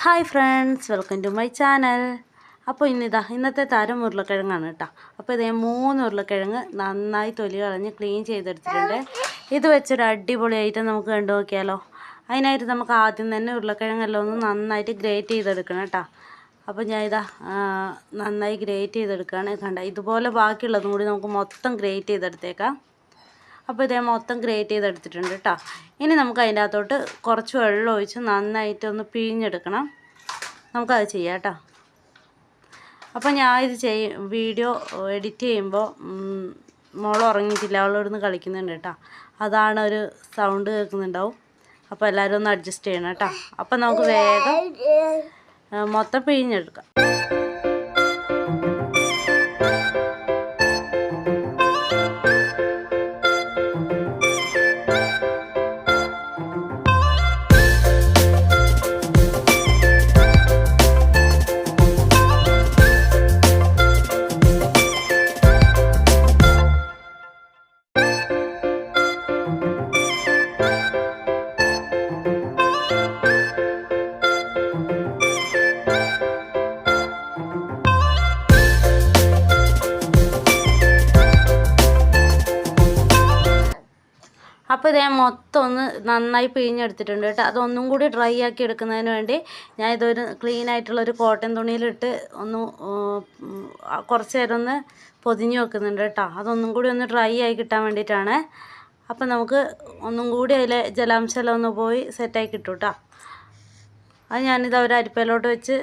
Hi friends, welcome to my channel. അപ്പോൾ ഇന്നത്തെ താരം ഉരുളക്കിഴങ്ങാണ് കേട്ടോ. അപ്പോൾ ഇതേ 3 ഉരുളക്കിഴങ്ങ് നന്നായി തൊലി കളഞ്ഞ് ക്ലീൻ ചെയ്തെടുത്തിട്ടുണ്ട്. ഇത് വെച്ചൊരു അടിപൊളി ഐറ്റം നമുക്ക് കണ്ടു നോക്കിയാലോ. അതിനായിട്ട് നമുക്ക് ആദ്യം തന്നെ ഉരുളക്കിഴങ്ങെല്ലാം ഒന്ന് നന്നായിട്ട് ഗ്രേറ്റ് ചെയ്തെടുക്കണം കേട്ടോ. അപ്പോൾ ഞാൻ നന്നായി ഗ്രേറ്റ് ചെയ്തെടുക്കുകയാണ്. കണ്ട ഇതുപോലെ ബാക്കിയുള്ളതും കൂടി നമുക്ക് മൊത്തം ഗ്രേറ്റ് ചെയ്തെടുത്തേക്കാം. അപ്പോൾ ഇതേ മൊത്തം ഗ്രേറ്റ് ചെയ്തെടുത്തിട്ടുണ്ട് കേട്ടോ. ഇനി നമുക്ക് അതിൻ്റെ അകത്തോട്ട് കുറച്ച് വെള്ളം ഒഴിച്ച് നന്നായിട്ടൊന്ന് പിഴിഞ്ഞെടുക്കണം. നമുക്കത് ചെയ്യാം കേട്ടോ. അപ്പോൾ ഞാൻ ഇത് വീഡിയോ എഡിറ്റ് ചെയ്യുമ്പോൾ മോൾ ഉറങ്ങിയിട്ടില്ല, അവളോടൊന്ന് കളിക്കുന്നുണ്ട് കേട്ടോ. അതാണ് ഒരു സൗണ്ട് കേൾക്കുന്നുണ്ടാവും. അപ്പോൾ എല്ലാവരും ഒന്ന് അഡ്ജസ്റ്റ് ചെയ്യണം കേട്ടോ. അപ്പോൾ നമുക്ക് വേഗം മൊത്തം പിഴിഞ്ഞെടുക്കാം. അപ്പോൾ ഇതേ മൊത്തം ഒന്ന് നന്നായി പിഴിഞ്ഞെടുത്തിട്ടുണ്ട് കേട്ടോ. അതൊന്നും കൂടി ഡ്രൈ ആക്കി എടുക്കുന്നതിന് വേണ്ടി ഞാൻ ഇതൊരു ക്ലീൻ ആയിട്ടുള്ളൊരു കോട്ടൺ തുണിയിലിട്ട് ഒന്ന് കുറച്ച് നേരം ഒന്ന് പൊതിഞ്ഞ് വെക്കുന്നുണ്ട് കേട്ടോ. അതൊന്നും കൂടി ഒന്ന് ഡ്രൈ ആയി കിട്ടാൻ വേണ്ടിയിട്ടാണ്. അപ്പോൾ നമുക്ക് ഒന്നും കൂടി അതിലെ ജലാംശമെല്ലാം ഒന്ന് പോയി സെറ്റായി കിട്ടും കേട്ടോ. അത് ഞാനിത് ഒരു അരിപ്പയിലോട്ട് വെച്ച്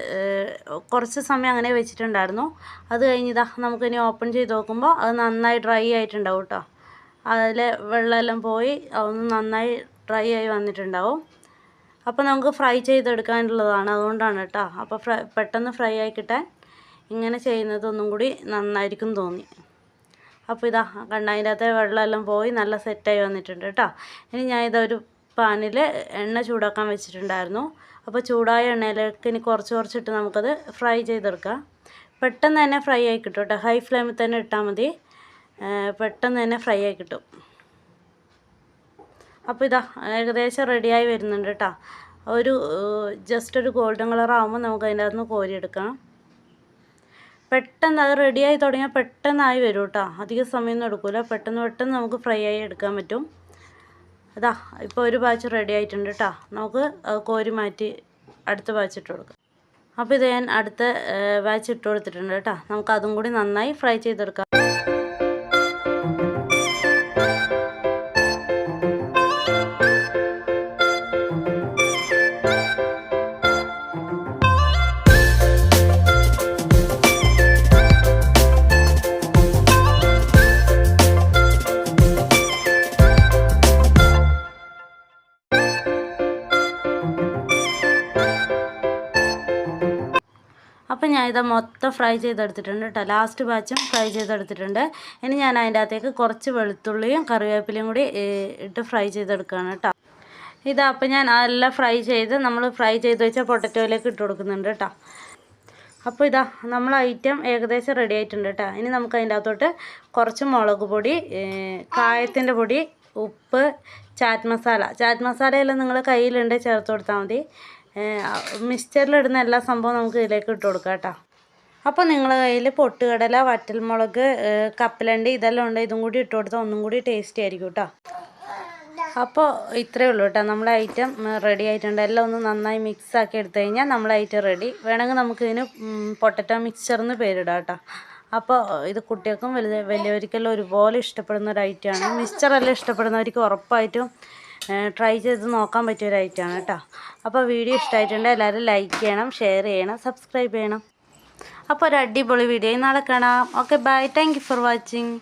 കുറച്ച് സമയം അങ്ങനെ വെച്ചിട്ടുണ്ടായിരുന്നു. അത് കഴിഞ്ഞിതാ നമുക്കിനി ഓപ്പൺ ചെയ്ത് നോക്കുമ്പോൾ അത് നന്നായി ഡ്രൈ ആയിട്ടുണ്ടാവും കേട്ടോ. അതിലെ വെള്ളമെല്ലാം പോയി അതൊന്ന് നന്നായി ഡ്രൈ ആയി വന്നിട്ടുണ്ടാവും. അപ്പോൾ നമുക്ക് ഫ്രൈ ചെയ്തെടുക്കാനുള്ളതാണ്, അതുകൊണ്ടാണ് കേട്ടോ. അപ്പോൾ പെട്ടെന്ന് ഫ്രൈ ആയി കിട്ടാൻ ഇങ്ങനെ ചെയ്യുന്നത് ഒന്നും കൂടി നന്നായിരിക്കും തോന്നി. അപ്പോൾ ഇതാ കണ്ട അതിൻ്റെ അകത്തെ വെള്ളമെല്ലാം പോയി നല്ല സെറ്റായി വന്നിട്ടുണ്ട് കേട്ടോ. ഇനി ഞാൻ ഇതൊരു പാനിൽ എണ്ണ ചൂടാക്കാൻ വെച്ചിട്ടുണ്ടായിരുന്നു. അപ്പോൾ ചൂടായ എണ്ണയിലേക്ക് ഇനി കുറച്ചിട്ട് നമുക്കത് ഫ്രൈ ചെയ്തെടുക്കാം. പെട്ടെന്ന് തന്നെ ഫ്രൈ ആയി കിട്ടും കേട്ടോ. ഹൈ ഫ്ലെയിമിൽ തന്നെ ഇട്ടാൽ മതി, പെട്ടെന്ന് തന്നെ ഫ്രൈ ആയി കിട്ടും. അപ്പോൾ ഇതാ ഏകദേശം റെഡിയായി വരുന്നുണ്ട് കേട്ടോ. ജസ്റ്റ് ഒരു ഗോൾഡൻ കളർ ആകുമ്പോൾ നമുക്ക് അതിൻ്റെ അകത്ത് നിന്ന് കോരിയെടുക്കാം. പെട്ടെന്ന് അത് റെഡിയായി തുടങ്ങിയാൽ പെട്ടെന്നായി വരും കേട്ടോ. അധികം സമയമൊന്നും എടുക്കില്ല, പെട്ടെന്ന് നമുക്ക് ഫ്രൈ ആയി എടുക്കാൻ പറ്റും. അതാ ഇപ്പോൾ ഒരു ബാച്ച് റെഡി ആയിട്ടുണ്ട് കേട്ടോ. നമുക്ക് കോരി മാറ്റി അടുത്ത ബാച്ച് ഇട്ട് കൊടുക്കാം. അപ്പോൾ ഇത് ഞാൻ അടുത്ത ബാച്ച് ഇട്ട് കൊടുത്തിട്ടുണ്ട് കേട്ടോ. നമുക്ക് അതും കൂടി നന്നായി ഫ്രൈ ചെയ്തെടുക്കാം. അപ്പോൾ ഞാൻ ഇത് മൊത്തം ഫ്രൈ ചെയ്തെടുത്തിട്ടുണ്ട് കേട്ടോ. ലാസ്റ്റ് ബാച്ചും ഫ്രൈ ചെയ്തെടുത്തിട്ടുണ്ട്. ഇനി ഞാൻ അതിൻ്റെ അകത്തേക്ക് കുറച്ച് വെളുത്തുള്ളിയും കറിവേപ്പിലയും കൂടി ഇട്ട് ഫ്രൈ ചെയ്തെടുക്കുകയാണ് കേട്ടോ. അപ്പോൾ ഞാൻ എല്ലാം നമ്മൾ ഫ്രൈ ചെയ്ത് വെച്ച പൊട്ടറ്റോയിലേക്ക് ഇട്ട് കൊടുക്കുന്നുണ്ട് കേട്ടോ. അപ്പോൾ നമ്മൾ ഐറ്റം ഏകദേശം റെഡി ആയിട്ടുണ്ട് കേട്ടോ. ഇനി നമുക്ക് അതിൻ്റെ അകത്തോട്ട് കുറച്ച് മുളക് പൊടി, കായത്തിൻ്റെ പൊടി, ഉപ്പ്, ചാറ്റ് മസാലയെല്ലാം നിങ്ങൾ കയ്യിലുണ്ടെങ്കിൽ ചേർത്ത് കൊടുത്താൽ മതി. മിക്സ്ചറിലിടുന്ന എല്ലാ സംഭവവും നമുക്ക് ഇതിലേക്ക് ഇട്ട് കൊടുക്കാം കേട്ടോ. അപ്പോൾ നിങ്ങളുടെ കയ്യിൽ പൊട്ടുകടല, വറ്റൽമുളക്, കപ്പലണ്ടി ഇതെല്ലാം ഉണ്ട്, ഇതും കൂടി ഇട്ട് കൊടുത്താൽ ഒന്നും കൂടി ടേസ്റ്റി ആയിരിക്കും കേട്ടോ. അപ്പോൾ ഇത്രയേ ഉള്ളൂ കേട്ടോ. നമ്മളെ ഐറ്റം റെഡി ആയിട്ടുണ്ട്. എല്ലാം ഒന്ന് നന്നായി മിക്സ് ആക്കി എടുത്തു കഴിഞ്ഞാൽ നമ്മളെ ഐറ്റം റെഡി. വേണമെങ്കിൽ നമുക്കിതിന് പൊട്ടറ്റോ മിക്സ്ചർ എന്ന് പേരിടാം കേട്ടോ. അപ്പോൾ ഇത് കുട്ടികൾക്കും വലിയവർക്കെല്ലാം ഒരുപോലെ ഇഷ്ടപ്പെടുന്ന ഒരു ഐറ്റമാണ്. മിക്സ്ചറെല്ലാം ഇഷ്ടപ്പെടുന്നവർക്ക് ഉറപ്പായിട്ടും ട്രൈ ചെയ്ത് നോക്കാൻ പറ്റിയൊരു ഐറ്റമാണ് കേട്ടോ. അപ്പോൾ വീഡിയോ ഇഷ്ടമായിട്ടുണ്ടെങ്കിൽ എല്ലാവരും ലൈക്ക് ചെയ്യണം, ഷെയർ ചെയ്യണം, സബ്സ്ക്രൈബ് ചെയ്യണം. അപ്പോൾ ഒരു അടിപൊളി വീഡിയോ നാളെ കാണാം. Okay, bye. Thank you for watching.